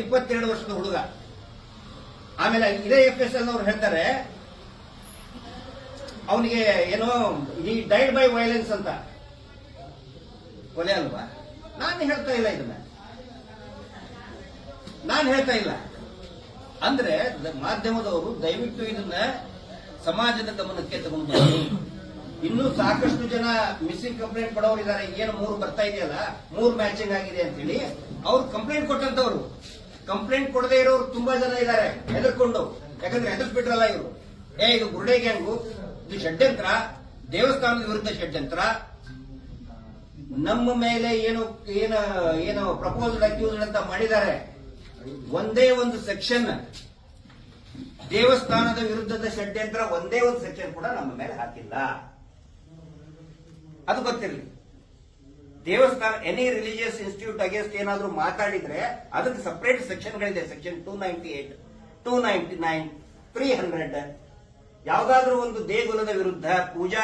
22 ವರ್ಷದ ಹುಡುಗ. ಆಮೇಲೆ ಇದೇ FSL ಅವ್ರು ಹೇಳ್ತಾರೆ ಅವನಿಗೆ ಏನೋ ಈ ಡೈಡ್ ಬೈ ವೈಲೆನ್ಸ್ ಅಂತ. ಕೊಲೆ ಅಲ್ವಾ? ನಾನು ಹೇಳ್ತಾ ಇಲ್ಲ, ಇದನ್ನ ನಾನು ಹೇಳ್ತಾ ಇಲ್ಲ. ಅಂದ್ರೆ ಮಾಧ್ಯಮದವರು ದಯವಿಟ್ಟು ಇದನ್ನ ಸಮಾಜದ ಗಮನಕ್ಕೆ ತಗೊಂಡು ಬನ್ನಿ. ಇನ್ನೂ ಸಾಕಷ್ಟು ಜನ ಮಿಸ್ಸಿಂಗ್ ಕಂಪ್ಲೇಂಟ್ ಕೊಡೋರಿದ್ದಾರೆ. ಏನು 3 ಬರ್ತಾ ಇದೆಯಲ್ಲ, 3 ಮ್ಯಾಚಿಂಗ್ ಆಗಿದೆ ಅಂತೇಳಿ ಅವ್ರು ಕಂಪ್ಲೇಂಟ್ ಕೊಟ್ಟಂತವ್ರು. ಕಂಪ್ಲೇಂಟ್ ಕೊಡದೇ ಇರೋರು ತುಂಬಾ ಜನ ಇದ್ದಾರೆ ಹೆದರ್ಕೊಂಡು. ಯಾಕಂದ್ರೆ ಹೆದರ್ಸ್ಬಿಟ್ರಲ್ಲ ಇವರು. ಇದು ಗುರುಡೆ ಗ್ಯಾಂಗು, ಇದು ಷಡ್ಯಂತ್ರ, ದೇವಸ್ಥಾನದ ವಿರುದ್ಧ ಷಡ್ಯಂತ್ರ, ನಮ್ಮ ಮೇಲೆ ಏನು ಪ್ರಪೋಸಲ್ ಅಕ್ಯೂಸ್ಡ್ ಅಂತ ಮಾಡಿದ್ದಾರೆ. ಒಂದೇ ಒಂದು ಸೆಕ್ಷನ್ ದೇವಸ್ಥಾನದ ವಿರುದ್ಧದ ಷಡ್ಯಂತ್ರ, ಒಂದೇ ಒಂದು ಸೆಕ್ಷನ್ ಕೂಡ ನಮ್ಮ ಮೇಲೆ ಹಾಕಿಲ್ಲ. ಅದು ಗೊತ್ತಿರಲಿ. ದೇವಸ್ಥಾನ ಎನಿ ರಿಲಿಜಿಯಸ್ ಇನ್ಸ್ಟಿಟ್ಯೂಟ್ ಅಗೇನ್ಸ್ಟ್ ಏನಾದ್ರೂ ಮಾತಾಡಿದ್ರೆ ಅದಕ್ಕೆ ಸಪರೇಟ್ ಸೆಕ್ಷನ್ಗಳಿದೆ. ಸೆಕ್ಷನ್ 298, 299, 300. ಯಾವ್ದಾದ್ರೂ ಒಂದು ದೇಗುಲದ ವಿರುದ್ಧ, ಪೂಜಾ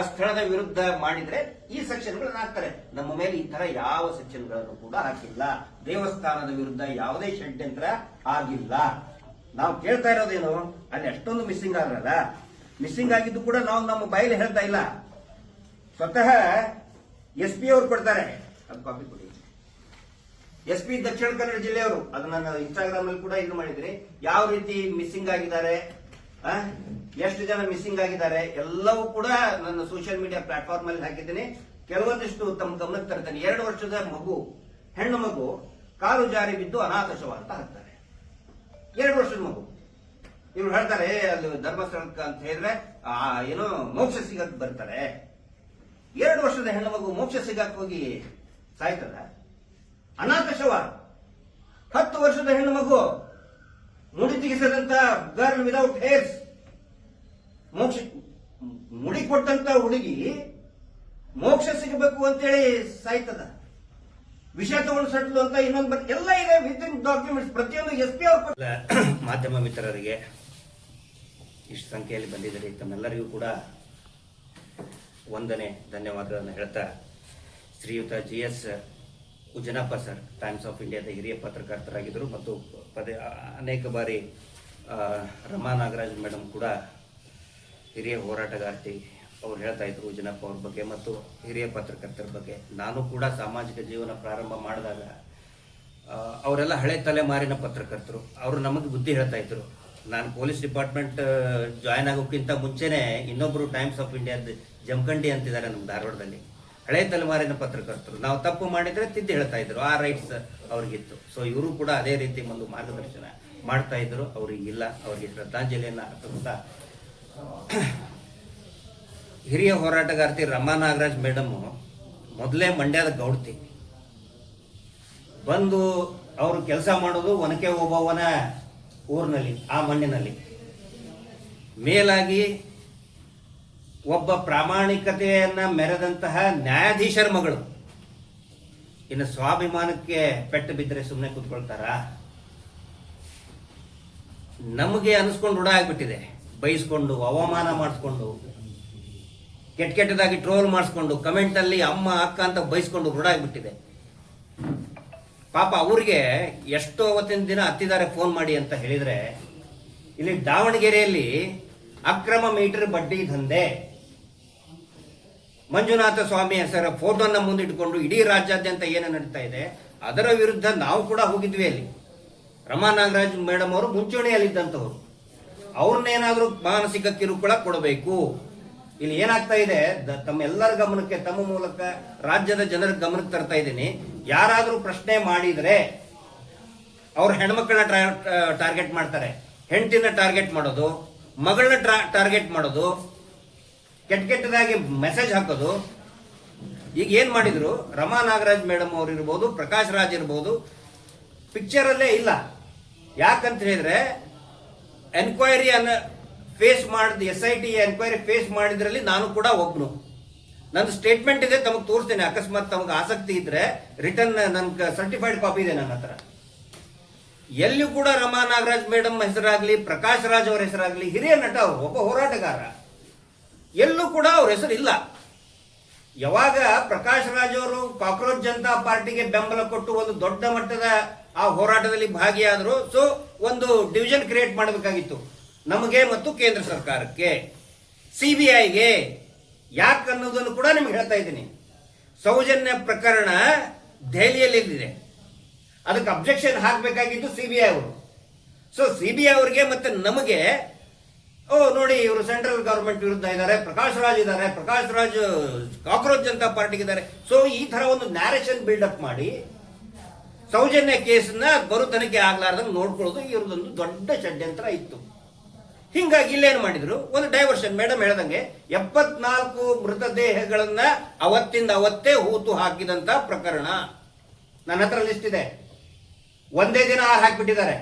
ಸ್ಥಳದ ವಿರುದ್ಧ ಮಾಡಿದ್ರೆ ಈ ಸೆಕ್ಷನ್ಗಳನ್ನ ಹಾಕ್ತಾರೆ. ನಮ್ಮ ಮೇಲೆ ಈ ತರ ಯಾವ ಸೆಕ್ಷನ್ಗಳನ್ನು ಕೂಡ ಹಾಕಿಲ್ಲ. ದೇವಸ್ಥಾನದ ವಿರುದ್ಧ ಯಾವುದೇ ಷಡ್ಯಂತ್ರ ಆಗಿಲ್ಲ. ನಾವು ಕೇಳ್ತಾ ಇರೋದೇನು, ಅಲ್ಲಿ ಅಷ್ಟೊಂದು ಮಿಸ್ಸಿಂಗ್ ಆಗಲ್ಲ. ಮಿಸ್ಸಿಂಗ್ ಆಗಿದ್ದು ಕೂಡ ನಾವು ನಮ್ಮ ಬಾಯಲ್ಲಿ ಹೇಳ್ತಾ ಇಲ್ಲ. ಸ್ವತಃ SP ಅವರು ಕೊಡ್ತಾರೆ. ಅದು ಕಾಪಿ ಕೊಡಿ. SP ದಕ್ಷಿಣ ಕನ್ನಡ ಜಿಲ್ಲೆಯವರು, ಅದನ್ನ ನಾನು ಇನ್ಸ್ಟಾಗ್ರಾಮ್ ಅಲ್ಲಿ ಕೂಡ ಇದು ಮಾಡಿದ್ರಿ. ಯಾವ ರೀತಿ ಮಿಸ್ಸಿಂಗ್ ಆಗಿದ್ದಾರೆ, ಎಷ್ಟು ಜನ ಮಿಸ್ಸಿಂಗ್ ಆಗಿದ್ದಾರೆ ಎಲ್ಲವೂ ಕೂಡ ನನ್ನ ಸೋಷಿಯಲ್ ಮೀಡಿಯಾ ಪ್ಲಾಟ್ಫಾರ್ಮ್ ಅಲ್ಲಿ ಹಾಕಿದ್ದೀನಿ. ಕೆಲವೊಂದಿಷ್ಟು ತಮ್ಮ ಗಮನಕ್ಕೆ ತರ್ತೇನೆ. 2 ವರ್ಷದ ಮಗು, ಹೆಣ್ಣು ಮಗು ಕಾಲು ಜಾರಿ ಬಿದ್ದು ಅನಾಥಶವ ಅಂತ ಹಾಕ್ತಾರೆ. 2 ವರ್ಷದ ಮಗು. ಇವ್ರು ಹೇಳ್ತಾರೆ ಅಲ್ಲಿ ಧರ್ಮಸ್ಥಳಕ್ಕೆ ಅಂತ ಹೇಳಿದ್ರೆ ಏನೋ ಮೋಕ್ಷ ಸಿಗಕ್ ಬರ್ತಾರೆ. 2 ವರ್ಷದ ಹೆಣ್ಣು ಮಗು ಮೋಕ್ಷ ಸಿಗಕ್ ಹೋಗಿ ಸಾಯ್ತದ? ಅನಾಥಶವ. 10 ವರ್ಷದ ಹೆಣ್ಣು ಮಗು, ಮುಡಿ ತೆಗೆಸದಂತ ಗರ್ಲ್ ವಿದೌಟ್ ಹೇರ್ಸ್, ಮೋಕ್ಷ ಮುಡಿ ಕೊಟ್ಟಂತ ಹುಡುಗಿ ಮೋಕ್ಷ ಸಿಗಬೇಕು ಅಂತೇಳಿ ಸಾಯ್ತದ? ವಿಷ ತಗೊಂಡು ಸಟ್ಲು ಅಂತ ಇನ್ನೊಂದು ಎಲ್ಲ ಇದೆ ವಿತ್ ಇನ್ ಡಾಕ್ಯುಮೆಂಟ್ಸ್. ಪ್ರತಿಯೊಂದು SP ಅವರು. ಮಾಧ್ಯಮ ಮಿತ್ರರಿಗೆ ಇಷ್ಟು ಸಂಖ್ಯೆಯಲ್ಲಿ ಬಂದಿದ್ದೀರಿ, ತಮ್ಮೆಲ್ಲರಿಗೂ ಕೂಡ ವಂದನೆ, ಧನ್ಯವಾದಗಳನ್ನು ಹೇಳ್ತಾ, ಶ್ರೀಯುತ GS ಉಜನಪ್ಪ ಸರ್ ಟೈಮ್ಸ್ ಆಫ್ ಇಂಡಿಯಾದ ಹಿರಿಯ ಪತ್ರಕರ್ತರಾಗಿದ್ದರು ಮತ್ತು ಅನೇಕ ಬಾರಿ ರಮಾ ನಾಗರಾಜ್ ಮೇಡಮ್ ಕೂಡ ಹಿರಿಯ ಹೋರಾಟಗಾರ್ತಿ. ಅವ್ರು ಹೇಳ್ತಾ ಇದ್ರು ಉಜನಪ್ಪ ಅವ್ರ ಬಗ್ಗೆ ಮತ್ತು ಹಿರಿಯ ಪತ್ರಕರ್ತರ ಬಗ್ಗೆ. ನಾನು ಕೂಡ ಸಾಮಾಜಿಕ ಜೀವನ ಪ್ರಾರಂಭ ಮಾಡಿದಾಗ ಅವರೆಲ್ಲ ಹಳೆ ತಲೆಮಾರಿನ ಪತ್ರಕರ್ತರು. ಅವರು ನಮಗೆ ಬುದ್ಧಿ ಹೇಳ್ತಾ ಇದ್ರು. ನಾನು ಪೊಲೀಸ್ ಡಿಪಾರ್ಟ್ಮೆಂಟ್ ಜಾಯ್ನ್ ಆಗೋಕ್ಕಿಂತ ಮುಂಚೆನೆ ಇನ್ನೊಬ್ರು ಟೈಮ್ಸ್ ಆಫ್ ಇಂಡಿಯಾದ ಜಮಖಂಡಿ ಅಂತಿದ್ದಾರೆ ನಮ್ಮ ಧಾರವಾಡದಲ್ಲಿ. ಹಳೆ ತಲೆಮಾರಿನ ಪತ್ರಕರ್ತರು. ನಾವು ತಪ್ಪು ಮಾಡಿದ್ರೆ ತಿದ್ದಿ ಹೇಳ್ತಾ ಇದ್ರು. ಆ ರೈಟ್ಸ್ ಅವ್ರಿಗಿತ್ತು. ಸೊ ಇವರು ಕೂಡ ಅದೇ ರೀತಿ ಒಂದು ಮಾರ್ಗದರ್ಶನ ಮಾಡ್ತಾ ಇದ್ರು. ಅವ್ರಿಗಿಲ್ಲ. ಅವ್ರಿಗೆ ಶ್ರದ್ಧಾಂಜಲಿಯನ್ನ ಅರ್ಪಿಸ್ತಾ, ಹಿರಿಯ ಹೋರಾಟಗಾರ್ತಿ ರಮಾ ನಾಗರಾಜ್ ಮೇಡಮ್ ಮೊದಲೇ ಮಂಡ್ಯದ ಗೌಡ್ತಿ. ಬಂದು ಅವರು ಕೆಲಸ ಮಾಡೋದು ಒನಕೆ ಓಬವ್ವನ ಊರಿನಲ್ಲಿ, ಆ ಮಣ್ಣಿನಲ್ಲಿ. ಮೇಲಾಗಿ ಒಬ್ಬ ಪ್ರಾಮಾಣಿಕತೆಯನ್ನ ಮೆರೆದಂತಹ ನ್ಯಾಯಾಧೀಶರ ಮಗಳು. ಇನ್ನು ಸ್ವಾಭಿಮಾನಕ್ಕೆ ಪೆಟ್ಟು ಬಿದ್ದರೆ ಸುಮ್ಮನೆ ಕೂತ್ಕೊಳ್ತಾರ? ನಮಗೆ ಅನಿಸ್ಕೊಂಡು ರೂಢ ಆಗ್ಬಿಟ್ಟಿದೆ. ಬೈಸ್ಕೊಂಡು, ಅವಮಾನ ಮಾಡಿಸ್ಕೊಂಡು, ಕೆಟ್ಟದಾಗಿ ಟ್ರೋಲ್ ಮಾಡಿಸ್ಕೊಂಡು, ಕಮೆಂಟ್ ಅಲ್ಲಿ ಅಮ್ಮ ಅಕ್ಕ ಅಂತ ಬೈಸ್ಕೊಂಡು ರೂಢ ಆಗ್ಬಿಟ್ಟಿದೆ. ಪಾಪ ಅವ್ರಿಗೆ ಎಷ್ಟೋ ಅವತ್ತಿನ ದಿನ ಹತ್ತಿದ್ದಾರೆ ಫೋನ್ ಮಾಡಿ ಅಂತ ಹೇಳಿದ್ರೆ, ಇಲ್ಲಿ ದಾವಣಗೆರೆಯಲ್ಲಿ ಅಕ್ರಮ ಮೀಟರ್ ಬಡ್ಡಿ ದಂಧೆ, ಮಂಜುನಾಥ ಸ್ವಾಮಿ ಹೆಸರ ಫೋಟೋನ ಮುಂದಿಟ್ಕೊಂಡು ಇಡೀ ರಾಜ್ಯಾದ್ಯಂತ ಏನು ನಡೀತಾ ಇದೆ ಅದರ ವಿರುದ್ಧ ನಾವು ಕೂಡ ಹೋಗಿದ್ವಿ. ಅಲ್ಲಿ ರಮಾ ನಾಗರಾಜ್ ಮೇಡಮ್ ಅವರು ಮುಂಚೂಣಿಯಲ್ಲಿದ್ದಂಥವ್ರು. ಅವ್ರನ್ನೇನಾದ್ರೂ ಮಾನಸಿಕ ಕಿರುಕುಳ ಕೊಡಬೇಕು. ಇಲ್ಲಿ ಏನಾಗ್ತಾ ಇದೆ, ತಮ್ಮೆಲ್ಲರ ಗಮನಕ್ಕೆ, ತಮ್ಮ ಮೂಲಕ ರಾಜ್ಯದ ಜನರ ಗಮನಕ್ಕೆ ತರ್ತಾ ಇದ್ದೀನಿ. ಯಾರಾದ್ರೂ ಪ್ರಶ್ನೆ ಮಾಡಿದ್ರೆ ಅವ್ರ ಹೆಣ್ಮಕ್ಳನ್ನ ಟಾರ್ಗೆಟ್ ಮಾಡ್ತಾರೆ, ಹೆಂಡತಿನ ಟಾರ್ಗೆಟ್ ಮಾಡೋದು, ಮಗಳನ್ನ ಟಾರ್ಗೆಟ್ ಮಾಡೋದು, ಕೆಟ್ಟದಾಗಿ ಮೆಸೇಜ್ ಹಾಕೋದು. ಈಗ ಏನ್ ಮಾಡಿದ್ರು, ರಮಾ ನಾಗರಾಜ್ ಮೇಡಮ್ ಅವ್ರು ಇರ್ಬೋದು, ಪ್ರಕಾಶ್ ರಾಜ್ ಇರ್ಬೋದು, ಪಿಕ್ಚರ್ ಅಲ್ಲೇ ಇಲ್ಲ. ಯಾಕಂತ ಹೇಳಿದ್ರೆ ಎನ್ಕ್ವೈರಿ ಅನ್ನ ಫೇಸ್ ಮಾಡಿದ SIT ಎನ್ಕ್ವೈರಿ ಫೇಸ್ ಮಾಡಿದ್ರಲ್ಲಿ ನಾನು ಕೂಡ ಒಬ್ನು. ನನ್ನ ಸ್ಟೇಟ್ಮೆಂಟ್ ಇದೆ, ತಮಗೆ ತೋರಿಸ್ತೇನೆ. ಅಕಸ್ಮಾತ್ ತಮಗೆ ಆಸಕ್ತಿ ಇದ್ರೆ ರಿಟರ್ನ್ ನನ್ಗೆ ಸರ್ಟಿಫೈಡ್ ಕಾಪಿ ಇದೆ ನನ್ನ ಹತ್ರ. ಎಲ್ಲಿಯೂ ಕೂಡ ರಮಾ ನಾಗರಾಜ್ ಮೇಡಮ್ ಹೆಸರಾಗ್ಲಿ, ಪ್ರಕಾಶ್ ರಾಜ್ ಅವರ ಹೆಸರಾಗ್ಲಿ, ಹಿರಿಯ ನಟ ಅವರು, ಒಬ್ಬ ಹೋರಾಟಗಾರ, ಎಲ್ಲೂ ಕೂಡ ಅವ್ರ ಹೆಸರು ಇಲ್ಲ. ಯಾವಾಗ ಪ್ರಕಾಶ್ ರಾಜ್ ಅವರು ಕಾಕ್ರೋಚ್ ಜನತಾ ಪಾರ್ಟಿಗೆ ಬೆಂಬಲ ಕೊಟ್ಟು ಒಂದು ದೊಡ್ಡ ಮಟ್ಟದ ಆ ಹೋರಾಟದಲ್ಲಿ ಭಾಗಿಯಾದರು. ಸೊ ಒಂದು ಡಿವಿಷನ್ ಕ್ರಿಯೇಟ್ ಮಾಡಬೇಕಾಗಿತ್ತು ನಮಗೆ ಮತ್ತು ಕೇಂದ್ರ ಸರ್ಕಾರಕ್ಕೆ. ಸಿಬಿಐಗೆ ಯಾಕೆ ಅನ್ನೋದನ್ನು ಕೂಡ ನಿಮ್ಗೆ ಹೇಳ್ತಾ ಇದ್ದೀನಿ. ಸೌಜನ್ಯ ಪ್ರಕರಣ ದೆಹಲಿಯಲ್ಲಿದೆ, ಅದಕ್ಕೆ ಅಬ್ಜೆಕ್ಷನ್ ಹಾಕಬೇಕಾಗಿತ್ತು ಸಿಬಿಐ ಅವರು. ಸೊ ಸಿಬಿಐ ಅವರಿಗೆ ಮತ್ತೆ ನಮಗೆ ನೋಡಿ ಇವರು ಸೆಂಟ್ರಲ್ ಗವರ್ಮೆಂಟ್ ವಿರುದ್ಧ ಇದ್ದಾರೆ, ಪ್ರಕಾಶ್ ರಾಜ್ ಇದ್ದಾರೆ, ಪ್ರಕಾಶ್ ರಾಜ್ ಕಾಕ್ರೋಚ್ ಜನತಾ ಪಾರ್ಟಿಗೆ ಇದ್ದಾರೆ. ಸೊ ಈ ತರ ಒಂದು ನ್ಯಾರೇಷನ್ ಬಿಲ್ಡಪ್ ಮಾಡಿ ಸೌಜನ್ಯ ಕೇಸನ್ನ ಬರು ತನಿಖೆ ಆಗ್ಲಾರ್ದಂಗೆ ನೋಡ್ಕೊಳ್ಳೋದು ಇವ್ರದೊಂದು ದೊಡ್ಡ ಷಡ್ಯಂತ್ರ ಇತ್ತು. ಹಿಂಗಾಗಿ ಇಲ್ಲೇನು ಮಾಡಿದ್ರು, ಒಂದು ಡೈವರ್ಷನ್. ಮೇಡಮ್ ಹೇಳ್ದಂಗೆ 74 ಮೃತದೇಹಗಳನ್ನ ಅವತ್ತಿಂದ ಅವತ್ತೇ ಹೂತು ಹಾಕಿದಂತ ಪ್ರಕರಣ ನನ್ನ ಹತ್ರ ಲಿಸ್ಟ್ ಇದೆ. ಒಂದೇ ದಿನ 6 ಹಾಕಿಬಿಟ್ಟಿದ್ದಾರೆ.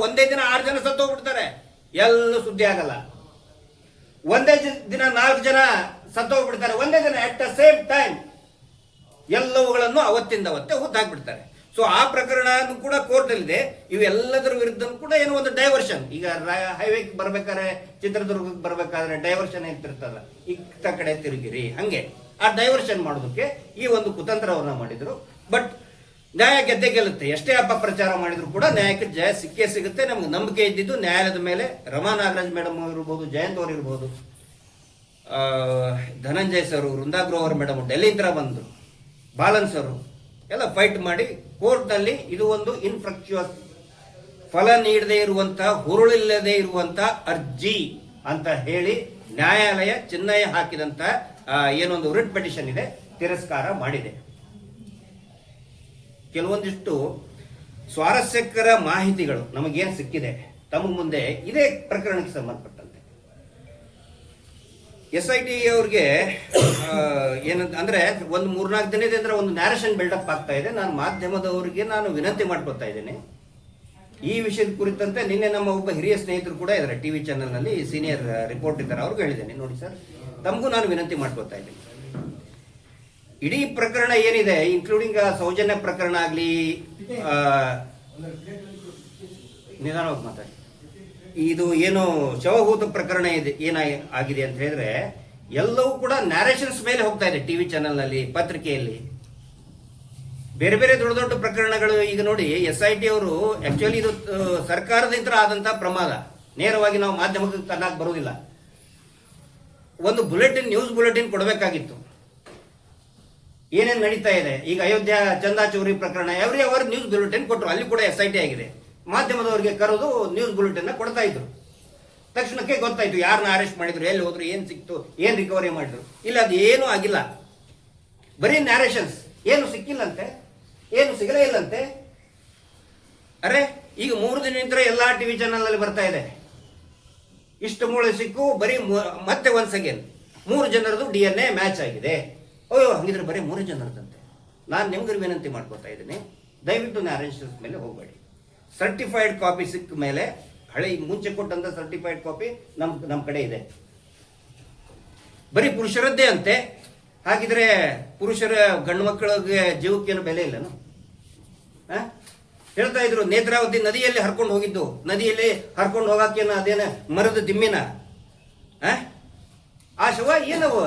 ಒಂದೇ ದಿನ 6 ಜನ ಸತ್ತೋಗ್ಬಿಡ್ತಾರೆ, ಎಲ್ಲೂ ಸುದ್ದಿ ಆಗಲ್ಲ. ಒಂದೇ ದಿನ 4 ಜನ ಸತ್ತೋಗ್ಬಿಡ್ತಾರೆ, ಒಂದೇ ದಿನ ಅಟ್ ದ ಸೇಮ್ ಟೈಮ್ ಎಲ್ಲವುಗಳನ್ನು ಅವತ್ತಿಂದ ಅವತ್ತೇ ಹೂತಾಕ್ಬಿಡ್ತಾರೆ. ಸೊ ಆ ಪ್ರಕರಣ ಕೂಡ ಕೋರ್ಟ್ ಅಲ್ಲಿದೆ. ಇವೆಲ್ಲದರ ವಿರುದ್ಧ ಕೂಡ ಏನೋ ಒಂದು ಡೈವರ್ಷನ್. ಈಗ ಹೈವೇಗೆ ಬರ್ಬೇಕಾದ್ರೆ, ಚಿತ್ರದುರ್ಗಕ್ಕೆ ಬರ್ಬೇಕಾದ್ರೆ ಡೈವರ್ಷನ್ ಇರ್ತಿರ್ತಲ್ಲ, ಇತ್ತ ಕಡೆ ತಿರುಗಿರಿ, ಹಂಗೆ ಆ ಡೈವರ್ಷನ್ ಮಾಡೋದಕ್ಕೆ ಈ ಒಂದು ಕುತಂತ್ರವನ್ನ ಮಾಡಿದ್ರು. ಬಟ್ ನ್ಯಾಯ ಗೆದ್ದೆ ಗೆಲ್ಲುತ್ತೆ. ಎಷ್ಟೇ ಅಪಪ್ರಚಾರ ಮಾಡಿದ್ರು ಕೂಡ ನ್ಯಾಯಕ್ಕೆ ಜಯ ಸಿಕ್ಕೇ ಸಿಗುತ್ತೆ. ನಮ್ಗೆ ನಂಬಿಕೆ ಇದ್ದಿದ್ದು ನ್ಯಾಯಾಲಯದ ಮೇಲೆ. ರಮಾ ನಾಗರಾಜ್ ಮೇಡಮ್ ಇರ್ಬೋದು, ಜಯಂತ್ ಅವರು ಇರ್ಬೋದು, ಧನಂಜಯ್ ಸರ್, ವೃಂದಾ ಗ್ರೋವರ್ ಮೇಡಮ್ ಡೆಲ್ಲಿಂದ ಬಂದರು, ಬಾಲನ್ ಸರ್ ಎಲ್ಲ ಫೈಟ್ ಮಾಡಿ ಕೋರ್ಟ್ನಲ್ಲಿ ಇದು ಒಂದು ಇನ್ಫ್ರಕ್ಚುಯಸ್, ಫಲ ನೀಡದೇ ಇರುವಂತಹ, ಹುರುಳಿಲ್ಲದೆ ಇರುವಂತಹ ಅರ್ಜಿ ಅಂತ ಹೇಳಿ ನ್ಯಾಯಾಲಯ ಚಿನ್ನಯ ಹಾಕಿದಂತ ಏನೊಂದು ರಿಟ್ ಪಿಟಿಷನ್ ಇದೆ, ತಿರಸ್ಕಾರ ಮಾಡಿದೆ. ಕೆಲವೊಂದಿಷ್ಟು ಸ್ವಾರಸ್ಯಕರ ಮಾಹಿತಿಗಳು ನಮಗೇನು ಸಿಕ್ಕಿದೆ ತಮ್ಮ ಮುಂದೆ ಇದೇ ಪ್ರಕರಣಕ್ಕೆ ಸಂಬಂಧಪಟ್ಟಂತೆ. SIT ಅವ್ರಿಗೆ ಏನಂತ ಅಂದ್ರೆ ಒಂದು 3-4 ದಿನದಿಂದ ಒಂದು ನ್ಯಾರೇಷನ್ ಬಿಲ್ಡಪ್ ಆಗ್ತಾ ಇದೆ. ನಾನು ಮಾಧ್ಯಮದವರಿಗೆ ವಿನಂತಿ ಮಾಡ್ಕೊತಾ ಇದ್ದೇನೆ ಈ ವಿಷಯದ ಕುರಿತಂತೆ. ನಿನ್ನೆ ನಮ್ಮ ಒಬ್ಬ ಹಿರಿಯ ಸ್ನೇಹಿತರು ಕೂಡ ಇದ್ದಾರೆ, ಟಿವಿ ಚಾನೆಲ್ ನಲ್ಲಿ ಸೀನಿಯರ್ ರಿಪೋರ್ಟ್ ಇದ್ದಾರೆ, ಅವ್ರಿಗೂ ಹೇಳಿದ್ದೇನೆ, ನೋಡಿ ಸರ್ ತಮಗೂ ನಾನು ವಿನಂತಿ ಮಾಡ್ಕೊತಾ ಇದ್ದೀನಿ. ಇಡೀ ಪ್ರಕರಣ ಏನಿದೆ, ಇನ್ಕ್ಲೂಡಿಂಗ್ ಸೌಜನ್ಯ ಪ್ರಕರಣ ಆಗಲಿ, ನಿಧಾನವಾಗಿ ಮಾತಾಡಿ, ಇದು ಏನು ಶವಹೂತ ಪ್ರಕರಣ ಇದೆ ಆಗಿದೆ ಅಂತ ಹೇಳಿದ್ರೆ ಎಲ್ಲವೂ ಕೂಡ ನ್ಯಾರೇಷನ್ಸ್ ಮೇಲೆ ಹೋಗ್ತಾ ಇದೆ. ಟಿವಿ ಚಾನೆಲ್ ನಲ್ಲಿ, ಪತ್ರಿಕೆಯಲ್ಲಿ ಬೇರೆ ಬೇರೆ ದೊಡ್ಡ ದೊಡ್ಡ ಪ್ರಕರಣಗಳು. ಈಗ ನೋಡಿ SIT ಅವರು ಆಕ್ಚುಲಿ ಇದು ಸರ್ಕಾರದಿಂದ ಆದಂತಹ ಪ್ರಮಾದ, ನೇರವಾಗಿ ನಾವು ಮಾಧ್ಯಮಕ್ಕೆ ತನ್ನಕ್ಕೆ ಬರುವುದಿಲ್ಲ. ಒಂದು ಬುಲೆಟಿನ್, ನ್ಯೂಸ್ ಬುಲೆಟಿನ್ ಕೊಡಬೇಕಾಗಿತ್ತು, ಏನೇನು ನಡೀತಾ ಇದೆ. ಈಗ ಅಯೋಧ್ಯ ಚಂದಾ ಚೌರಿ ಪ್ರಕರಣ ಎವ್ರಿ ಅವರ್ ನ್ಯೂಸ್ ಬುಲೆಟಿನ್ ಕೊಟ್ಟರು, ಅಲ್ಲಿ ಕೂಡ SIT ಆಗಿದೆ. ಮಾಧ್ಯಮದವರಿಗೆ ಕರೆದು ನ್ಯೂಸ್ ಬುಲೆಟಿನ್ ಕೊಡ್ತಾ ಇದ್ರು. ತಕ್ಷಣಕ್ಕೆ ಗೊತ್ತಾಯ್ತು ಯಾರನ್ನ ಅರೆಸ್ಟ್ ಮಾಡಿದ್ರು, ಎಲ್ಲಿ ಹೋದ್ರು, ಏನ್ ಸಿಕ್ತು, ಏನ್ ರಿಕವರಿ ಮಾಡಿದ್ರು. ಇಲ್ಲ, ಅದು ಏನೂ ಆಗಿಲ್ಲ, ಬರೀ ನ್ಯಾರೇಷನ್ಸ್. ಏನು ಸಿಕ್ಕಿಲ್ಲಂತೆ, ಏನು ಸಿಗಲೇ ಇಲ್ಲಂತೆ. ಅರೆ ಈಗ 3 ದಿನದಿಂದ ಎಲ್ಲಾ ಟಿವಿ ಚಾನಲ್ ಅಲ್ಲಿ ಬರ್ತಾ ಇದೆ, ಇಷ್ಟು ಮೂಳೆ ಸಿಕ್ಕು, ಬರೀ ಮತ್ತೆ ಒನ್ಸ್ ಅಗೇನ್ 3 ಜನರದು DNA ಮ್ಯಾಚ್ ಆಗಿದೆ. ಅಯ್ಯೋ, ಹಂಗಿದ್ರೆ ಬರೀ 3 ಜನರದಂತೆ. ನಾನು ನಿಮ್ಗೆ ವಿನಂತಿ ಮಾಡ್ಕೊತಾ ಇದ್ದೀನಿ, ದಯವಿಟ್ಟು ನ್ಯಾರೇಷನ್ಸ್ ಮೇಲೆ ಹೋಗಬೇಡಿ. ಸರ್ಟಿಫೈಡ್ ಕಾಪಿ ಸಿಕ್ಕ ಮೇಲೆ, ಹಳೆ ಮುಂಚೆ ಕೊಟ್ಟಂತ ಸರ್ಟಿಫೈಡ್ ಕಾಪಿ ನಮ್ಮ ಕಡೆ ಇದೆ. ಬರೀ ಪುರುಷರದ್ದೇ ಅಂತೆ. ಹಾಗಿದ್ರೆ ಪುರುಷರ ಗಂಡು ಮಕ್ಕಳಿಗೆ ಜೀವಕ್ಕೇನು ಬೆಲೆ ಇಲ್ಲನು? ಹೇಳ್ತಾ ಇದ್ರು ನೇತ್ರಾವತಿ ನದಿಯಲ್ಲಿ ಹರ್ಕೊಂಡು ಹೋಗಿದ್ದು, ನದಿಯಲ್ಲಿ ಹರ್ಕೊಂಡು ಹೋಗಕ್ಕೇನ ಅದೇನ ಮರದ ದಿಮ್ಮಿನ ಆ ಶವ ಏನವು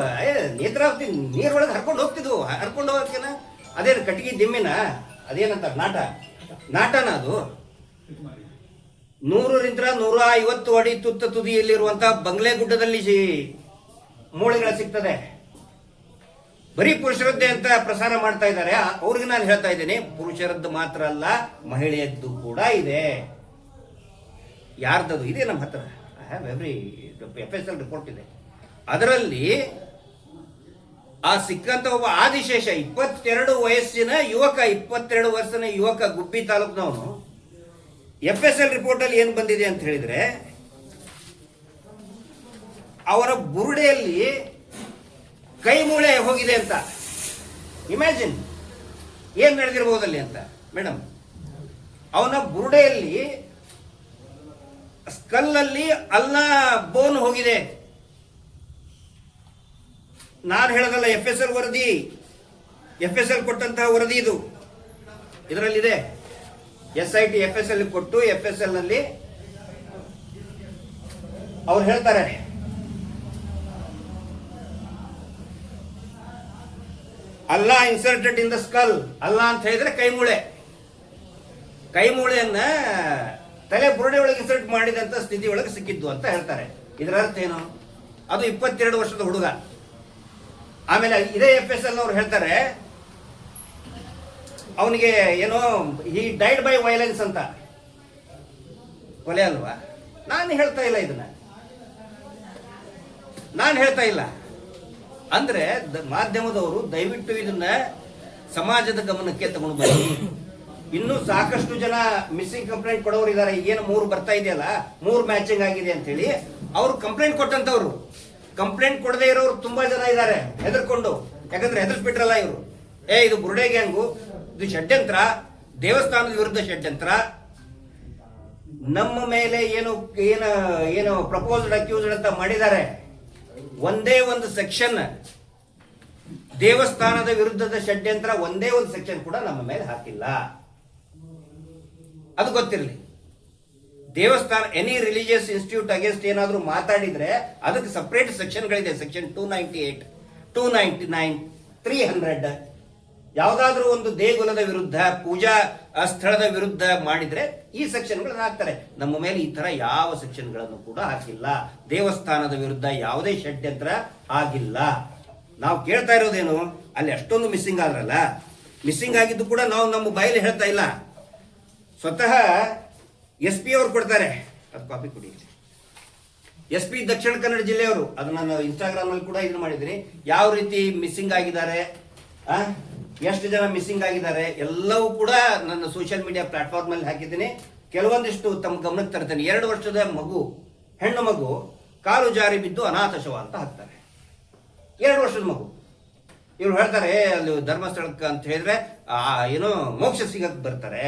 ನೇತ್ರಾವತಿ ನೀರೊಳಗೆ ಹರ್ಕೊಂಡು ಹೋಗ್ತಿದ್ವು. ಹರ್ಕೊಂಡು ಹೋಗಕ್ಕೇನ ಅದೇನು ಕಟ್ಟಿಗೆ ದಿಮ್ಮಿನ, ಅದೇನಂತ ನಾಟನ ಅದು. 100ರಿಂದ 150 ಅಡಿ ತುತ್ತ ತುದಿಯಲ್ಲಿರುವಂತಹ ಬಂಗ್ಲೆ ಗುಡ್ಡದಲ್ಲಿ ಮೂಳೆಗಳ ಸಿಗ್ತದೆ. ಬರೀ ಪುರುಷರದ್ದೇ ಅಂತ ಪ್ರಸಾರ ಮಾಡ್ತಾ ಇದ್ದಾರೆ. ಅವ್ರಿಗೆ ನಾನು ಹೇಳ್ತಾ ಇದ್ದೀನಿ, ಪುರುಷರದ್ದು ಮಾತ್ರ ಅಲ್ಲ, ಮಹಿಳೆಯದ್ದು ಕೂಡ ಇದೆ. ಯಾರ್ದದು ಇದೆ ನಮ್ಮ ಹತ್ರ, I have every FSL report ಇದೆ. ಅದರಲ್ಲಿ ಆ ಸಿಕ್ಕಂತ ಒಬ್ಬ ಆದಿಶೇಷ 22 ವಯಸ್ಸಿನ ಯುವಕ, 22 ವರ್ಷದ ಯುವಕ, ಗುಬ್ಬಿ ತಾಲೂಕಿನವನು. FSL ರಿಪೋರ್ಟ್ ಅಲ್ಲಿ ಏನ್ ಬಂದಿದೆ ಅಂತ ಹೇಳಿದ್ರೆ, ಅವರ ಬುರುಡೆಯಲ್ಲಿ ಕೈ ಮೂಳೆ ಹೋಗಿದೆ ಅಂತ. ಇಮ್ಯಾಜಿನ್ ಏನ್ ನಡೆದಿರಬಹುದಲ್ಲಿ ಅಂತ ಮೇಡಮ್. ಅವನ ಬುರುಡೆಯಲ್ಲಿ ಸ್ಕಲ್ಲಲ್ಲಿ ಅಲ್ಲ ಬೋನ್ ಹೋಗಿದೆ. ನಾನು ಹೇಳೋದಲ್ಲ, FSL ವರದಿ, FSL ಕೊಟ್ಟಂತಹ ವರದಿ ಇದು. ಇದರಲ್ಲಿದೆ. SIT FSL ಕೊಟ್ಟು FSL ನಲ್ಲಿ ಅವ್ರು ಹೇಳ್ತಾರೆ, ಅಲ್ಲ ಇನ್ಸರ್ಟೆಡ್ ಇನ್ ದ ಸ್ಕಲ್. ಅಲ್ಲ ಅಂತ ಹೇಳಿದ್ರೆ ಕೈ ಮೂಳೆ. ಕೈ ಮೂಳೆಯನ್ನ ತಲೆ ಬುರುಡೆ ಒಳಗೆ ಇನ್ಸರ್ಟ್ ಮಾಡಿದಂತ ಸ್ಥಿತಿ ಒಳಗೆ ಸಿಕ್ಕಿದ್ದು ಅಂತ ಹೇಳ್ತಾರೆ. ಇದರ ಅರ್ಥ ಏನು? ಅದು 22 ವರ್ಷದ ಹುಡುಗ. ಆಮೇಲೆ ಇದೇ FSL ಅವ್ರು ಹೇಳ್ತಾರೆ ಅವನಿಗೆ ಏನೋ ಈ ಡೈಡ್ ಬೈ ವೈಲೆನ್ಸ್ ಅಂತ. ಕೊಲೆ ಅಲ್ವಾ? ನಾನು ಹೇಳ್ತಾ ಇಲ್ಲ ಇದನ್ನ, ನಾನು ಹೇಳ್ತಾ ಇಲ್ಲ. ಅಂದ್ರೆ ಮಾಧ್ಯಮದವರು ದಯವಿಟ್ಟು ಇದನ್ನ ಸಮಾಜದ ಗಮನಕ್ಕೆ ತಗೊಂಡು ಬನ್ನಿ. ಇನ್ನೂ ಸಾಕಷ್ಟು ಜನ ಮಿಸ್ಸಿಂಗ್ ಕಂಪ್ಲೇಂಟ್ ಕೊಡೋರು ಇದ್ದಾರೆ. ಈಗೇನು 3 ಬರ್ತಾ ಇದೆಯಲ್ಲ, 3 ಮ್ಯಾಚಿಂಗ್ ಆಗಿದೆ ಅಂತ ಹೇಳಿ ಅವರು ಕಂಪ್ಲೇಂಟ್ ಕೊಟ್ಟಂತವ್ರು. ಕಂಪ್ಲೇಂಟ್ ಕೊಡದೇ ಇರೋರು ತುಂಬಾ ಜನ ಇದ್ದಾರೆ ಹೆದರ್ಕೊಂಡು. ಯಾಕಂದ್ರೆ ಹೆದರ್ಸ್ಬಿಟ್ರಲ್ಲ ಇವರು, ಇದು ಬುರುಡೆ ಗ್ಯಾಂಗು, ಇದು ಷಡ್ಯಂತ್ರ, ದೇವಸ್ಥಾನದ ವಿರುದ್ಧ ಷಡ್ಯಂತ್ರ, ನಮ್ಮ ಮೇಲೆ ಏನು ಪ್ರಪೋಸ್ಡ್ ಅಕ್ಯೂಸ್ಡ್ ಅಂತ ಮಾಡಿದ್ದಾರೆ. ಒಂದೇ ಒಂದು ಸೆಕ್ಷನ್ ದೇವಸ್ಥಾನದ ವಿರುದ್ಧದ ಷಡ್ಯಂತ್ರ, ಒಂದೇ ಒಂದು ಸೆಕ್ಷನ್ ಕೂಡ ನಮ್ಮ ಮೇಲೆ ಹಾಕಿಲ್ಲ. ಅದು ಗೊತ್ತಿರಲಿ. ದೇವಸ್ಥಾನ ಎನಿ ರಿಲಿಜಿಯಸ್ ಇನ್ಸ್ಟಿಟ್ಯೂಟ್ ಅಗೇನ್ಸ್ಟ್ ಏನಾದರೂ ಮಾತಾಡಿದ್ರೆ ಅದಕ್ಕೆ ಸಪರೇಟ್ ಸೆಕ್ಷನ್ಗಳಿದೆ. ಸೆಕ್ಷನ್ 298, 299, 300. ಯಾವುದಾದ್ರೂ ಒಂದು ದೇಗುಲದ ವಿರುದ್ಧ, ಪೂಜಾ ಸ್ಥಳದ ವಿರುದ್ಧ ಮಾಡಿದ್ರೆ ಈ ಸೆಕ್ಷನ್ಗಳನ್ನು ಹಾಕ್ತಾರೆ. ನಮ್ಮ ಮೇಲೆ ಈ ತರ ಯಾವ ಸೆಕ್ಷನ್ಗಳನ್ನು ಕೂಡ ಹಾಕಿಲ್ಲ. ದೇವಸ್ಥಾನದ ವಿರುದ್ಧ ಯಾವುದೇ ಷಡ್ಯಂತ್ರ ಆಗಿಲ್ಲ. ನಾವು ಕೇಳ್ತಾ ಇರೋದೇನು, ಅಲ್ಲಿ ಅಷ್ಟೊಂದು ಮಿಸ್ಸಿಂಗ್ ಆದ್ರಲ್ಲ, ಮಿಸ್ಸಿಂಗ್ ಆಗಿದ್ದು ಕೂಡ ನಾವು ನಮ್ಮ ಬಾಯಲ್ಲಿ ಹೇಳ್ತಾ ಇಲ್ಲ. ಸ್ವತಃ SP ಅವರು ಕೊಡ್ತಾರೆ. ಅದು ಕಾಪಿ ಕೊಡಿ. SP ದಕ್ಷಿಣ ಕನ್ನಡ ಜಿಲ್ಲೆಯವರು, ಅದು ನಾನು ಇನ್ಸ್ಟಾಗ್ರಾಮ್ ಅಲ್ಲಿ ಕೂಡ ಇದನ್ನ ಮಾಡಿದ್ದೀನಿ. ಯಾವ ರೀತಿ ಮಿಸ್ಸಿಂಗ್ ಆಗಿದ್ದಾರೆ, ಎಷ್ಟು ಜನ ಮಿಸ್ಸಿಂಗ್ ಆಗಿದ್ದಾರೆ ಎಲ್ಲವೂ ಕೂಡ ನನ್ನ ಸೋಷಿಯಲ್ ಮೀಡಿಯಾ ಪ್ಲಾಟ್ಫಾರ್ಮ್ ಅಲ್ಲಿ ಹಾಕಿದ್ದೀನಿ. ಕೆಲವೊಂದಿಷ್ಟು ತಮ್ಮ ಗಮನಕ್ಕೆ ತರ್ತೇನೆ. 2 ವರ್ಷದ ಮಗು, ಹೆಣ್ಣು ಮಗು ಕಾಲು ಜಾರಿ ಬಿದ್ದು ಅನಾಥ ಶವ ಅಂತ ಹಾಕ್ತಾರೆ. 2 ವರ್ಷದ ಮಗು. ಇವ್ರು ಹೇಳ್ತಾರೆ ಅಲ್ಲಿ ಧರ್ಮಸ್ಥಳಕ್ಕೆ ಅಂತ ಹೇಳಿದ್ರೆ ಏನೋ ಮೋಕ್ಷ ಸಿಗಕ್ ಬರ್ತಾರೆ.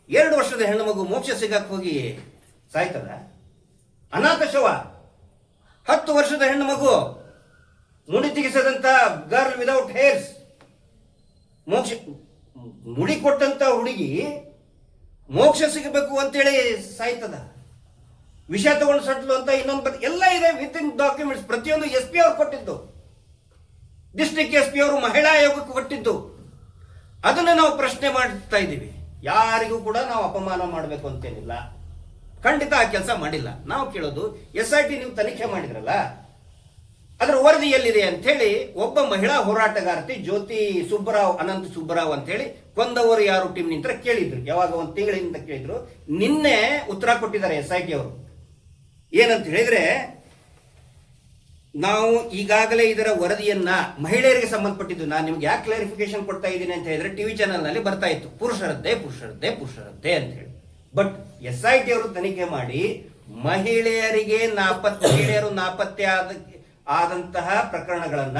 2 ವರ್ಷದ ಹೆಣ್ಣು ಮಗು ಮೋಕ್ಷ ಸಿಗಕ್ಕೆ ಹೋಗಿ ಸಾಯ್ತದ? ಅನಾಥ ಶವ. 10 ವರ್ಷದ ಹೆಣ್ಣು ಮಗು, ಮುಡಿ ತೆಗೆಸದಂತ ಗರ್ಲ್ ವಿದೌಟ್ ಹೇರ್ಸ್, ಮೋಕ್ಷ ಮುಡಿ ಕೊಟ್ಟಂತ ಹುಡುಗಿ ಮೋಕ್ಷ ಸಿಗಬೇಕು ಅಂತೇಳಿ ಸಾಯ್ತದ? ವಿಷ ತಗೊಂಡು ಸಟ್ಲು ಅಂತ ಇನ್ನೊಂದು ಎಲ್ಲ ಇದೆ ವಿತ್ ಇನ್ ಡಾಕ್ಯುಮೆಂಟ್ಸ್. ಪ್ರತಿಯೊಂದು SP ಅವ್ರು ಕೊಟ್ಟಿದ್ದು, ಡಿಸ್ಟ್ರಿಕ್ಟ್ SP ಅವರು ಮಹಿಳಾ ಆಯೋಗಕ್ಕೆ ಕೊಟ್ಟಿದ್ದು. ಅದನ್ನ ನಾವು ಪ್ರಶ್ನೆ ಮಾಡ್ತಾ ಇದ್ದೀವಿ. ಯಾರಿಗೂ ಕೂಡ ನಾವು ಅಪಮಾನ ಮಾಡಬೇಕು ಅಂತೇನಿಲ್ಲ, ಖಂಡಿತ ಆ ಕೆಲಸ ಮಾಡಿಲ್ಲ. ನಾವು ಕೇಳೋದು SIT ನೀವು ತನಿಖೆ ಮಾಡಿದ್ರಲ್ಲ, ಅದರ ವರದಿ ಎಲ್ಲಿದೆ ಅಂತ ಹೇಳಿ. ಒಬ್ಬ ಮಹಿಳಾ ಹೋರಾಟಗಾರ್ತಿ ಜ್ಯೋತಿ ಸುಬ್ಬರಾವ್, ಅನಂತ ಸುಬ್ಬರಾವ್ ಅಂತ ಹೇಳಿ ಕೊಂದವರು ಯಾರು ಟೀಮ್ ನಿಂತ ಕೇಳಿದ್ರು. ಯಾವಾಗ 1 ತಿಂಗಳಿಂದ ಕೇಳಿದ್ರು. ನಿನ್ನೆ ಉತ್ತರ ಕೊಟ್ಟಿದ್ದಾರೆ SIT ಅವರು. ಏನಂತ ಹೇಳಿದ್ರೆ, ನಾವು ಈಗಾಗಲೇ ಇದರ ವರದಿಯನ್ನ ಮಹಿಳೆಯರಿಗೆ ಸಂಬಂಧಪಟ್ಟಿದ್ದು, ನಾನು ನಿಮ್ಗೆ ಯಾಕೆ ಕ್ಲಾರಿಫಿಕೇಶನ್ ಕೊಡ್ತಾ ಇದ್ದೀನಿ ಅಂತ ಹೇಳಿದ್ರೆ, ಟಿವಿ ಚಾನೆಲ್ ನಲ್ಲಿ ಬರ್ತಾ ಇತ್ತು ಪುರುಷರದ್ದೇ ಪುರುಷರದ್ದೇ ಪುರುಷರದ್ದೇ ಅಂತ ಹೇಳಿ. ಬಟ್ SIT ಅವರು ತನಿಖೆ ಮಾಡಿ ಮಹಿಳೆಯರು ನಾಪತ್ತೆ ಆದಂತಹ ಪ್ರಕರಣಗಳನ್ನ,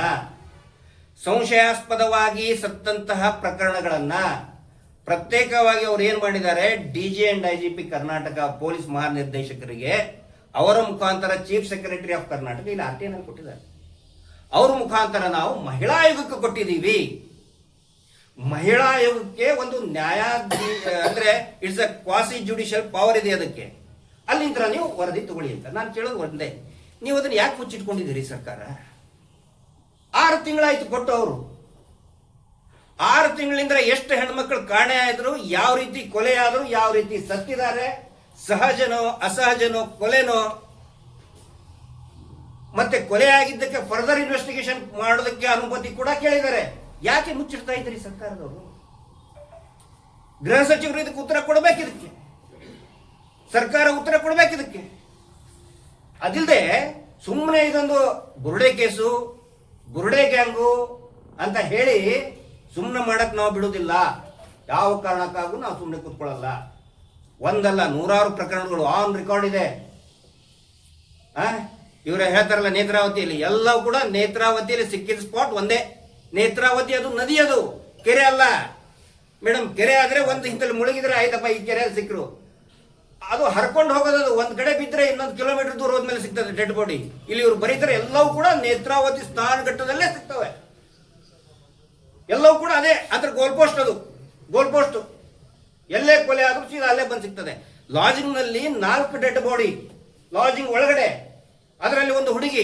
ಸಂಶಯಾಸ್ಪದವಾಗಿ ಸತ್ತಂತಹ ಪ್ರಕರಣಗಳನ್ನ ಪ್ರತ್ಯೇಕವಾಗಿ ಅವ್ರು ಏನ್ ಮಾಡಿದ್ದಾರೆ, DG and IGP Karnataka police ಮಹಾನಿರ್ದೇಶಕರಿಗೆ ಅವರ ಮುಖಾಂತರ ಚೀಫ್ ಸೆಕ್ರೆಟರಿ ಆಫ್ ಕರ್ನಾಟಕ ಇಲ್ಲಿ RTN ಕೊಟ್ಟಿದ್ದಾರೆ. ಅವ್ರ ಮುಖಾಂತರ ನಾವು ಮಹಿಳಾ ಆಯೋಗಕ್ಕೆ ಕೊಟ್ಟಿದ್ದೀವಿ. ಮಹಿಳಾ ಆಯೋಗಕ್ಕೆ ಒಂದು ಅಂದ್ರೆ it's a quasi judicial power ಇದೆ. ಅದಕ್ಕೆ ಅಲ್ಲಿಂದ ನೀವು ವರದಿ ತಗೊಳ್ಳಿ ಅಂತ ನಾನು ಕೇಳೋದು ಒಂದೇ. ನೀವು ಅದನ್ನ ಯಾಕೆ ಮುಚ್ಚಿಟ್ಕೊಂಡಿದ್ದೀರಿ? ಸರ್ಕಾರ 6 ತಿಂಗಳಾಯ್ತು ಕೊಟ್ಟು. ಅವರು 6 ತಿಂಗಳಿಂದ ಎಷ್ಟು ಹೆಣ್ಮಕ್ಳು ಕಾಣೆ ಆದ್ರು, ಯಾವ ರೀತಿ ಕೊಲೆ ಆದ್ರು, ಯಾವ ರೀತಿ ಸತ್ತಿದ್ದಾರೆ, ಸಹಜನೋ ಅಸಹಜನೋ, ಕೊಲೆನೋ, ಮತ್ತೆ ಕೊಲೆ ಆಗಿದ್ದಕ್ಕೆ ಫರ್ದರ್ ಇನ್ವೆಸ್ಟಿಗೇಷನ್ ಮಾಡೋದಕ್ಕೆ ಅನುಮತಿ ಕೂಡ ಕೇಳಿದ್ದಾರೆ. ಯಾಕೆ ಮುಚ್ಚಿಡ್ತಾ ಇದ್ರಿ ಸರ್ಕಾರದವರು? ಗೃಹ ಸಚಿವರು ಇದಕ್ಕೆ ಉತ್ತರ ಕೊಡಬೇಕಿದಕ್ಕೆ, ಸರ್ಕಾರ ಉತ್ತರ ಕೊಡಬೇಕಿದಕ್ಕೆ. ಅದಿಲ್ಲದೆ ಸುಮ್ಮನೆ ಇದೊಂದು ಬುರುಡೆ ಕೇಸು, ಬುರುಡೆ ಗ್ಯಾಂಗು ಅಂತ ಹೇಳಿ ಸುಮ್ಮನೆ ಮಾಡಕ್ ನಾವು ಬಿಡುವುದಿಲ್ಲ. ಯಾವ ಕಾರಣಕ್ಕಾಗೂ ನಾವು ಸುಮ್ಮನೆ ಕೂತ್ಕೊಳ್ಳಲ್ಲ. ಒಂದಲ್ಲ 100 ಪ್ರಕರಣಗಳು ಆನ್ ರೆಕಾರ್ಡ್ ಇದೆ. ಇವ್ರ ಹೇಳ್ತಾರಲ್ಲ ನೇತ್ರಾವತಿಯಲ್ಲಿ, ಎಲ್ಲವೂ ಕೂಡ ನೇತ್ರಾವತಿಯಲ್ಲಿ ಸಿಕ್ಕಿದ ಸ್ಪಾಟ್ ಒಂದೇ. ನೇತ್ರಾವತಿ ಅದು ನದಿ, ಅದು ಕೆರೆ ಅಲ್ಲ ಮೇಡಮ್. ಕೆರೆ ಆದ್ರೆ ಒಂದು ಇಂತಲ್ಲಿ ಮುಳುಗಿದ್ರೆ ಆಯ್ತಪ್ಪ, ಈ ಕೆರೆಯಲ್ಲಿ ಸಿಕ್ಕರು. ಅದು ಹರ್ಕೊಂಡು ಹೋಗೋದು, ಒಂದ್ ಕಡೆ ಬಿದ್ದರೆ ಇನ್ನೊಂದು ಕಿಲೋಮೀಟರ್ ದೂರ ಹೋದ್ಮೇಲೆ ಸಿಗ್ತದೆ ಡೆಡ್ ಬಾಡಿ. ಇಲ್ಲಿ ಇವ್ರು ಬರೀತಾರೆ ಎಲ್ಲವೂ ಕೂಡ ನೇತ್ರಾವತಿ ಸ್ನಾನಘಟ್ಟದಲ್ಲೇ ಸಿಗ್ತವೆ. ಎಲ್ಲವೂ ಕೂಡ ಅದೇ, ಅದ್ರ ಗೋಲ್ ಪೋಸ್ಟ್, ಅದು ಗೋಲ್ ಪೋಸ್ಟ್. ಎಲ್ಲೇ ಕೊಲೆ ಆದ್ರೂ ಸೀದಾ ಅಲ್ಲೇ ಬಂದು ಸಿಗ್ತದೆ. ಲಾಜಿಂಗ್ ನಲ್ಲಿ 4 ಡೆಡ್ ಬಾಡಿ, ಲಾಜಿಂಗ್ ಒಳಗಡೆ. ಅದರಲ್ಲಿ ಒಂದು ಹುಡುಗಿ,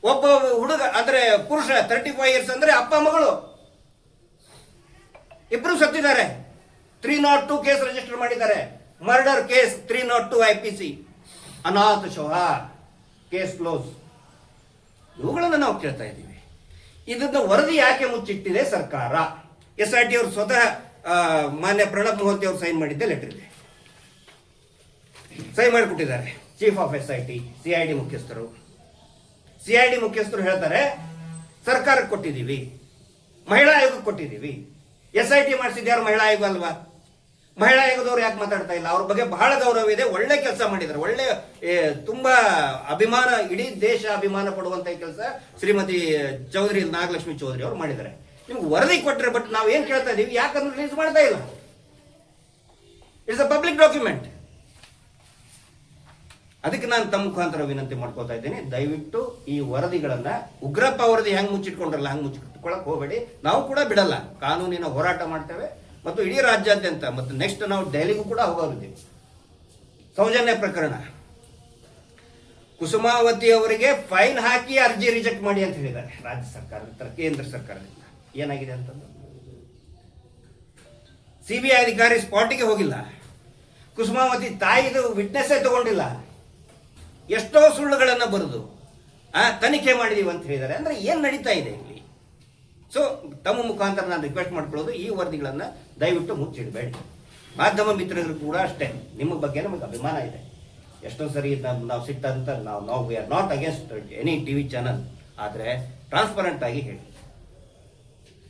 ಒಬ್ಬ ಹುಡುಗ ಅಂದ್ರೆ ಪುರುಷ 35 ಇಯರ್ಸ್ ಅಂದ್ರೆ ಅಪ್ಪ ಮಗಳು ಇಬ್ರು ಸತ್ತಿದ್ದಾರೆ. 302 ಕೇಸ್ ರಿಜಿಸ್ಟರ್ ಮಾಡಿದ್ದಾರೆ. ಮರ್ಡರ್ ಕೇಸ್ 302 IPC, ಅನಾಥ ಶವ ಕೇಸ್ ಕ್ಲೋಸ್. ಇವುಗಳನ್ನು ನಾವು ಕೇಳ್ತಾ ಇದ್ದೀವಿ. ಇದನ್ನ ವರದಿ ಯಾಕೆ ಮುಚ್ಚಿಟ್ಟಿದೆ ಸರ್ಕಾರ? SIT ಅವರು ಸ್ವತಃ ಮಾನ್ಯ ಪ್ರಣಬ್ ಮುಖರ್ಜಿ ಅವರು ಸೈನ್ ಮಾಡಿದ್ದೆ ಲೆಟರ್ ಇದೆ, ಸೈನ್ ಮಾಡಿಕೊಟ್ಟಿದ್ದಾರೆ. ಚೀಫ್ ಆಫ್ SIT, CID ಮುಖ್ಯಸ್ಥರು. CID ಮುಖ್ಯಸ್ಥರು ಹೇಳ್ತಾರೆ ಸರ್ಕಾರಕ್ಕೆ ಕೊಟ್ಟಿದ್ದೀವಿ, ಮಹಿಳಾ ಆಯೋಗಕ್ಕೆ ಕೊಟ್ಟಿದ್ದೀವಿ. SIT ಮಾಡಿಸಿದ್ಯಾರು ಮಹಿಳಾ ಆಯೋಗ ಅಲ್ವಾ? ಮಹಿಳಾ ಆಯೋಗದವ್ರು ಯಾಕೆ ಮಾತಾಡ್ತಾ ಇಲ್ಲ? ಅವ್ರ ಬಗ್ಗೆ ಬಹಳ ಗೌರವ ಇದೆ, ಒಳ್ಳೆ ಕೆಲಸ ಮಾಡಿದ್ದಾರೆ, ಒಳ್ಳೆ ತುಂಬಾ ಅಭಿಮಾನ, ಇಡೀ ದೇಶ ಅಭಿಮಾನ ಪಡುವಂತ ಕೆಲಸ ಶ್ರೀಮತಿ ಚೌಧರಿ ನಾಗಲಕ್ಷ್ಮಿ ಚೌಧರಿ ಅವರು ಮಾಡಿದ್ದಾರೆ. ನಿಮ್ಗೆ ವರದಿ ಕೊಟ್ಟರೆ, ಬಟ್ ನಾವು ಏನ್ ಕೇಳ್ತಾ ಇದೀವಿ, ಯಾಕಂದ್ರೆ ರಿಲೀಸ್ ಮಾಡ್ತಾ ಇಲ್ಲ? It's a public document. ಅದಕ್ಕೆ ನಾನು ತಮ್ಮ ಮುಖಾಂತರ ವಿನಂತಿ ಮಾಡ್ಕೋತಾ ಇದ್ದೀನಿ, ದಯವಿಟ್ಟು ಈ ವರದಿಗಳನ್ನ, ಉಗ್ರಪ್ಪ ವರದಿ ಹೆಂಗ್ ಮುಚ್ಚಿಟ್ಕೊಂಡ್ರಲ್ಲ ಹಂಗ್ ಮುಚ್ಚಿಟ್ಕೊಳಕ್ ಹೋಗಬೇಡಿ. ನಾವು ಕೂಡ ಬಿಡಲ್ಲ, ಕಾನೂನಿನ ಹೋರಾಟ ಮಾಡ್ತೇವೆ ಮತ್ತು ಇಡೀ ರಾಜ್ಯಾದ್ಯಂತ, ಮತ್ತು ನೆಕ್ಸ್ಟ್ ನಾವು ದೆಹಲಿಗೂ ಕೂಡ ಹೋಗೋರಿದ್ದೀವಿ. ಸೌಜನ್ಯ ಪ್ರಕರಣ, ಕುಸುಮಾವತಿ ಅವರಿಗೆ ಫೈನ್ ಹಾಕಿ ಅರ್ಜಿ ರಿಜೆಕ್ಟ್ ಮಾಡಿ ಅಂತ ಹೇಳಿದ್ದಾರೆ ರಾಜ್ಯ ಸರ್ಕಾರ, ಕೇಂದ್ರ ಸರ್ಕಾರದಿಂದ. ಏನಾಗಿದೆ ಅಂತಂದ್ರೆ, CBI ಅಧಿಕಾರಿ ಸ್ಪಾಟಿಗೆ ಹೋಗಿಲ್ಲ, ಕುಸುಮಾವತಿ ತಾಯಿದು ವಿಟ್ನೆಸ್ಸೇ ತಗೊಂಡಿಲ್ಲ, ಎಷ್ಟೋ ಸುಳ್ಳುಗಳನ್ನ ಬರೆದು ತನಿಖೆ ಮಾಡಿದೀವಿ ಅಂತ ಹೇಳಿದ್ದಾರೆ. ಅಂದ್ರೆ ಏನ್ ನಡೀತಾ ಇದೆ ಇಲ್ಲಿ? ಸೊ ತಮ್ಮ ಮುಖಾಂತರ ನಾನು ರಿಕ್ವೆಸ್ಟ್ ಮಾಡ್ಕೊಳ್ಳೋದು, ಈ ವರದಿಗಳನ್ನ ದಯವಿಟ್ಟು ಮುಚ್ಚಿಡಬೇಡಿ. ಮಾಧ್ಯಮ ಮಿತ್ರರು ಕೂಡ ಅಷ್ಟೇ, ನಿಮ್ಮ ಬಗ್ಗೆ ನಮಗೆ ಅಭಿಮಾನ ಇದೆ. ಎಷ್ಟೋ ಸರಿ ನಾವು ಸಿಟ್ಟಂತ ನಾವು we are not against any TV channel, ಆದರೆ ಟ್ರಾನ್ಸ್ಪರೆಂಟ್ ಆಗಿ ಹೇಳಿ.